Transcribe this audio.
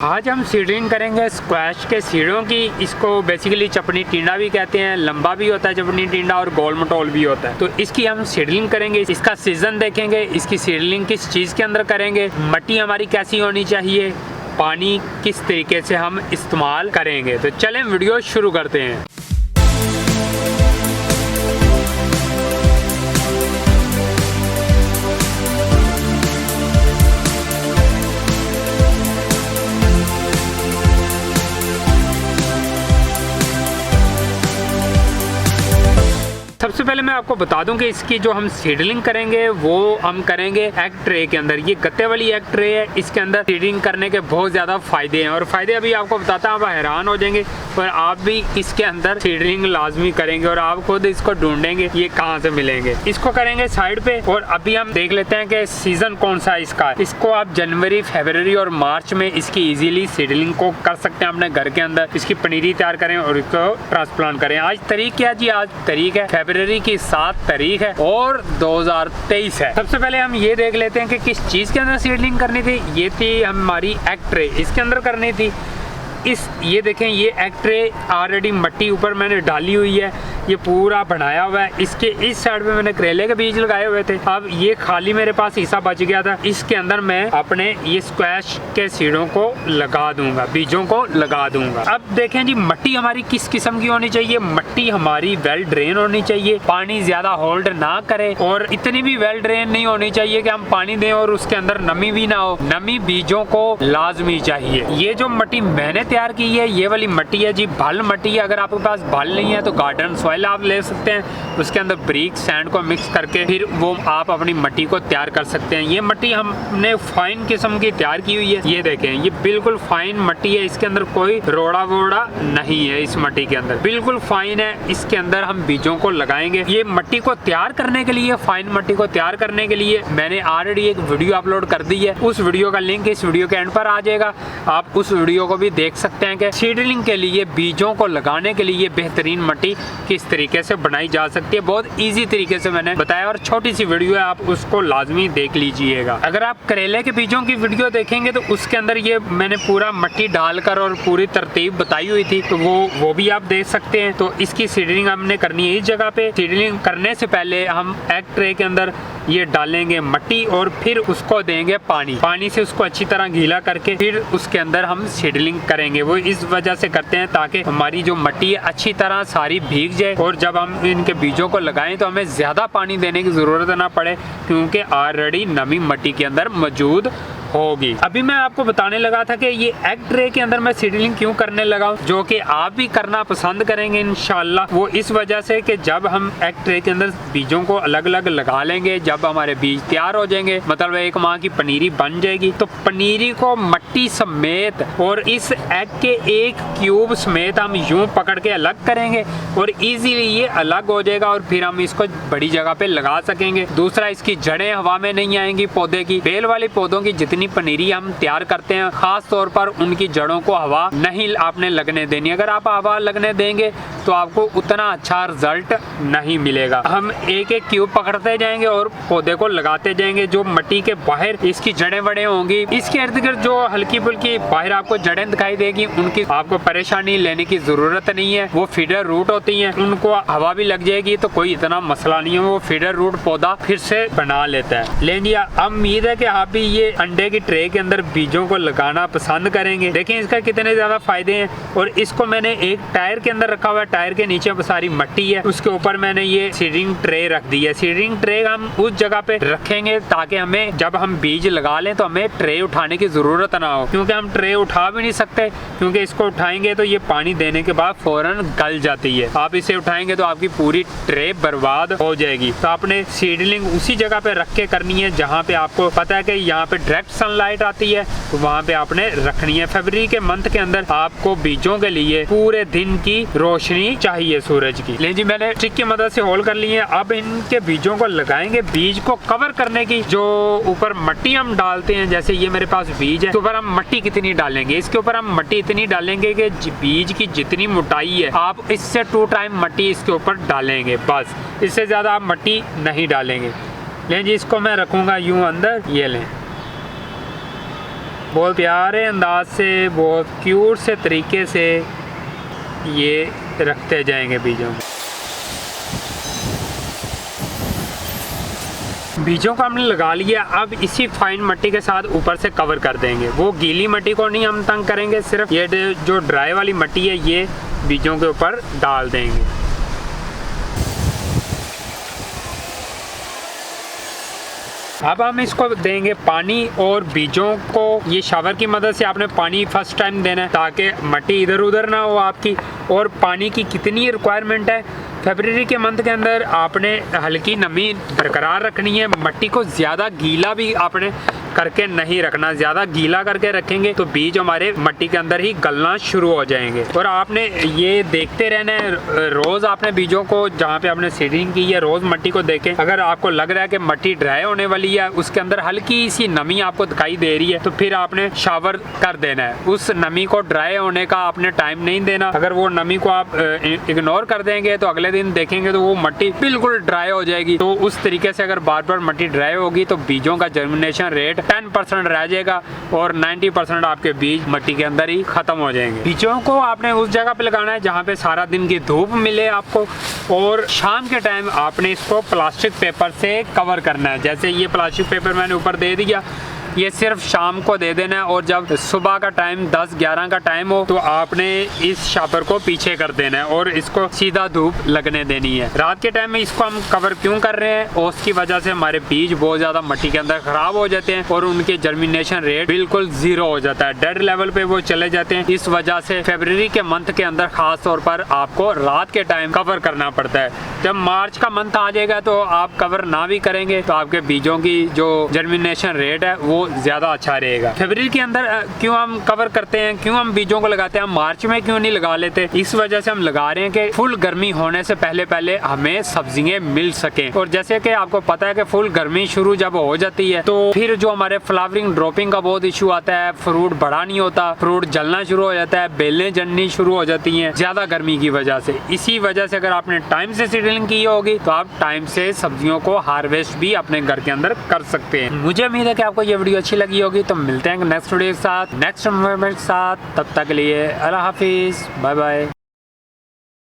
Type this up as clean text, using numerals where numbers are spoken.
आज हम सीडलिंग करेंगे स्क्वैश के सीडों की। इसको बेसिकली चपनी टिंडा भी कहते हैं, लंबा भी होता है चपनी टिंडा और गोल मटोल भी होता है। तो इसकी हम सीडलिंग करेंगे, इसका सीजन देखेंगे, इसकी सीडलिंग किस चीज़ के अंदर करेंगे, मिट्टी हमारी कैसी होनी चाहिए, पानी किस तरीके से हम इस्तेमाल करेंगे। तो चलें वीडियो शुरू करते हैं। सबसे पहले मैं आपको बता दूं कि इसकी जो हम सीडलिंग करेंगे वो हम करेंगे एग ट्रे के अंदर। ये गत्ते वाली एग ट्रे है, इसके अंदर सीडलिंग करने के बहुत ज़्यादा फायदे हैं और फायदे अभी आपको बताता हूँ, आप हैरान हो जाएंगे। और आप भी इसके अंदर सीडलिंग लाजमी करेंगे और आप खुद इसको ढूंढेंगे ये कहाँ से मिलेंगे। इसको करेंगे साइड पे और अभी हम देख लेते हैं कि सीजन कौन सा है इसका। इसको आप जनवरी, फरवरी और मार्च में इसकी इजीली सीडलिंग को कर सकते हैं अपने घर के अंदर। इसकी पनीरी तैयार करें और इसको ट्रांसप्लांट करें। आज तारीख क्या जी? आज तारीख है फरवरी की 7 तारीख है और 2023 है। सबसे पहले हम ये देख लेते हैं कि किस चीज के अंदर सीडलिंग करनी थी। ये थी हमारी एग ट्रे, इसके अंदर करनी थी। ये देखें, ये एग ट्रे ऑलरेडी मिट्टी ऊपर मैंने डाली हुई है, ये पूरा बनाया हुआ है। इसके इस साइड पे मैंने करेले के बीज लगाए हुए थे। अब ये खाली मेरे पास हिस्सा बच गया था, इसके अंदर मैं अपने ये स्क्वैश के सीडों को लगा दूंगा, बीजों को लगा दूंगा। अब देखें जी, मिट्टी हमारी किस किस्म की होनी चाहिए। मिट्टी हमारी वेल ड्रेन होनी चाहिए, पानी ज्यादा होल्ड ना करे और इतनी भी वेल ड्रेन नहीं होनी चाहिए कि हम पानी दें और उसके अंदर नमी भी ना हो। नमी बीजों को लाजमी चाहिए। ये जो मिट्टी मैंने तैयार की है, ये वाली मिट्टी है जी, भल मिट्टी है। अगर आपके पास भल नहीं है तो गार्डन सॉइल आप ले सकते हैं, उसके अंदर ब्रिक सैंड को मिक्स करके फिर वो आप अपनी मिट्टी को तैयार कर सकते हैं। ये मिट्टी हमने फाइन किस्म की तैयार की हुई है। ये देखें, ये बिल्कुल फाइन मिट्टी है, इसके अंदर कोई रोड़ा वोड़ा नहीं है। इस मिट्टी के अंदर बिल्कुल फाइन है। इसके अंदर हम बीजों को लगाएंगे। ये मिट्टी को तैयार करने के लिए, फाइन मिट्टी को तैयार करने के लिए मैंने ऑलरेडी एक वीडियो अपलोड कर दी है। उस वीडियो का लिंक इस वीडियो के एंड पर आ जाएगा, आप उस वीडियो को भी देख सकते हैं कि सीडलिंग के लिए, बीजों को लगाने के लिए बेहतरीन मिट्टी किस तरीके से बनाई जा सकती है। बहुत इजी तरीके से मैंने बताया और छोटी सी वीडियो है, आप उसको लाजमी देख लीजिएगा। अगर आप करेले के बीजों की वीडियो देखेंगे तो उसके अंदर ये मैंने पूरा मिट्टी डालकर और पूरी तरतीब बताई हुई थी, तो वो भी आप देख सकते हैं। तो इसकी सीडलिंग हमने करनी है इस जगह पे। सीडलिंग करने से पहले हम एग ट्रे के अंदर ये डालेंगे मिट्टी और फिर उसको देंगे पानी से उसको अच्छी तरह गीला करके फिर उसके अंदर हम सीडलिंग करेंगे। वो इस वजह से करते हैं ताकि हमारी जो मिट्टी है अच्छी तरह सारी भीग जाए और जब हम इनके बीजों को लगाएं तो हमें ज्यादा पानी देने की जरूरत ना पड़े, क्योंकि ऑलरेडी नमी मिट्टी के अंदर मौजूद होगी। अभी मैं आपको बताने लगा था कि ये एग ट्रे के अंदर मैं सीडलिंग क्यों करने लगा हूँ, जो कि आप भी करना पसंद करेंगे इंशाल्लाह। वो इस वजह से कि जब हम एग ट्रे के अंदर बीजों को अलग अलग लगा लेंगे, जब हमारे बीज तैयार हो जाएंगे, मतलब 1 माह की पनीरी बन जाएगी, तो पनीरी को मिट्टी समेत और इस एग के एक क्यूब समेत हम यूं पकड़ के अलग करेंगे और इजीली ये अलग हो जाएगा और फिर हम इसको बड़ी जगह पे लगा सकेंगे। दूसरा, इसकी जड़ें हवा में नहीं आएंगी। पौधे की, बेल वाले पौधों की जितनी पनीरी हम तैयार करते हैं, खास तौर पर उनकी जड़ों को हवा नहीं आपने लगने देनी। अगर आप हवा लगने देंगे तो आपको उतना अच्छा रिजल्ट नहीं मिलेगा। हम एक एक क्यूब पकड़ते जाएंगे और पौधे को लगाते जाएंगे। जो मिट्टी के बाहर इसकी जड़ें बड़े होंगी, इसके इर्द गिर्द जो हल्की फुल्की बाहर आपको जड़ें दिखाई देगी, उनकी आपको परेशानी लेने की जरूरत नहीं है। वो फीडर रूट होती हैं, उनको हवा भी लग जाएगी तो कोई इतना मसला नहीं है। वो फीडर रूट पौधा फिर से बना लेता है। लेकिन अब उम्मीद है कि आप भी ये अंडे की ट्रे के अंदर बीजों को लगाना पसंद करेंगे। देखें इसका कितने ज्यादा फायदे हैं। और इसको मैंने एक टायर के अंदर रखा हुआ है, टायर के नीचे सारी मिट्टी है, उसके ऊपर मैंने ये सीडलिंग ट्रे रख दी है। सीडलिंग ट्रे हम उस जगह पे रखेंगे ताकि हमें जब हम बीज लगा लें तो हमें ट्रे उठाने की जरूरत ना हो, क्योंकि हम ट्रे उठा भी नहीं सकते, क्योंकि इसको उठाएंगे तो ये पानी देने के बाद फौरन गल जाती है। आप इसे उठाएंगे तो आपकी पूरी ट्रे बर्बाद हो जाएगी। तो आपने सीडलिंग उसी जगह पे रख के करनी है जहाँ पे आपको पता है कि यहाँ पे डायरेक्ट सनलाइट आती है, तो वहाँ पे आपने रखनी है। फरवरी के मंथ के अंदर आपको बीजों के लिए पूरे दिन की रोशनी चाहिए सूरज की। लेकिन जी मैंने स्टिक की मदद से होल कर ली है। अब इनके बीजों को लगाएंगे। बीज को कवर करने की जो ऊपर मिट्टी हम डालते हैं, जैसे ये मेरे पास बीज है, तो ऊपर हम मिट्टी कितनी डालेंगे, इसके ऊपर हम मिट्टी इतनी डालेंगे कि बीज की जितनी मोटाई है आप इससे 2 टाइम मिट्टी इसके ऊपर डालेंगे, बस इससे ज्यादा आप मिट्टी नहीं डालेंगे। लेकिन जी इसको मैं रखूंगा यूं अंदर, ये लें। बहुत प्यारे अंदाज से, बहुत क्यूट से तरीके से ये रखते जाएंगे बीजों को। बीजों को हमने लगा लिया। अब इसी फाइन मिट्टी के साथ ऊपर से कवर कर देंगे। वो गीली मिट्टी को नहीं हम तंग करेंगे, सिर्फ ये जो ड्राई वाली मिट्टी है ये बीजों के ऊपर डाल देंगे। अब हम इसको देंगे पानी, और बीजों को ये शावर की मदद से आपने पानी फर्स्ट टाइम देना है ताकि मिट्टी इधर उधर ना हो आपकी। और पानी की कितनी रिक्वायरमेंट है, फरवरी के मंथ के अंदर आपने हल्की नमी बरकरार रखनी है। मिट्टी को ज़्यादा गीला भी आपने करके नहीं रखना, ज़्यादा गीला करके रखेंगे तो बीज हमारे मिट्टी के अंदर ही गलना शुरू हो जाएंगे। और आपने ये देखते रहना है, रोज़ आपने बीजों को जहाँ पे आपने सीडिंग की है रोज़ मिट्टी को देखें। अगर आपको लग रहा है कि मिट्टी ड्राई होने वाली है, उसके अंदर हल्की सी नमी आपको दिखाई दे रही है, तो फिर आपने शावर कर देना है। उस नमी को ड्राई होने का आपने टाइम नहीं देना। अगर वो नमी को आप इग्नोर कर देंगे तो अगले दिन देखेंगे तो वो मिट्टी बिल्कुल ड्राई हो जाएगी। तो उस तरीके से अगर बार बार मिट्टी ड्राई होगी तो बीजों का जर्मिनेशन रेट 10% रह जाएगा और 90% आपके बीज मिट्टी के अंदर ही खत्म हो जाएंगे। बीजों को आपने उस जगह पे लगाना है जहाँ पे सारा दिन की धूप मिले आपको, और शाम के टाइम आपने इसको प्लास्टिक पेपर से कवर करना है। जैसे ये प्लास्टिक पेपर मैंने ऊपर दे दिया, ये सिर्फ शाम को दे देना है, और जब सुबह का टाइम 10-11 का टाइम हो तो आपने इस शापर को पीछे कर देना है और इसको सीधा धूप लगने देनी है। रात के टाइम में इसको हम कवर क्यों कर रहे हैं, और उसकी वजह से हमारे बीज बहुत ज़्यादा मिट्टी के अंदर खराब हो जाते हैं और उनके जर्मिनेशन रेट बिल्कुल 0 हो जाता है, डेड लेवल पे वो चले जाते हैं। इस वजह से फरवरी के मंथ के अंदर खास तौर पर आपको रात के टाइम कवर करना पड़ता है। जब मार्च का मंथ आ जाएगा तो आप कवर ना भी करेंगे तो आपके बीजों की जो जर्मिनेशन रेट है वो ज्यादा अच्छा रहेगा। फरवरी के अंदर क्यों हम कवर करते हैं, क्यों हम बीजों को लगाते हैं, हम मार्च में क्यों नहीं लगा लेते, इस वजह से हम लगा रहे हैं कि फुल गर्मी होने से पहले पहले हमें सब्जियां मिल सके। और जैसे कि आपको पता है कि फुल गर्मी शुरू जब हो जाती है तो फिर जो हमारे फ्लावरिंग ड्रॉपिंग का बहुत इशू आता है, फ्रूट बड़ा नहीं होता, फ्रूट जलना शुरू हो जाता है, बेलें जलनी शुरू हो जाती है ज्यादा गर्मी की वजह से। इसी वजह से अगर आपने टाइम से सीडलिंग की होगी तो आप टाइम से सब्जियों को हार्वेस्ट भी अपने घर के अंदर कर सकते हैं। मुझे उम्मीद है कि आपको ये वीडियो अच्छी लगी होगी। तो मिलते हैं नेक्स्ट वीडियो के साथ, नेक्स्ट मूवमेंट के साथ। तब तक के लिए अल्लाह हाफिज, बाय बाय।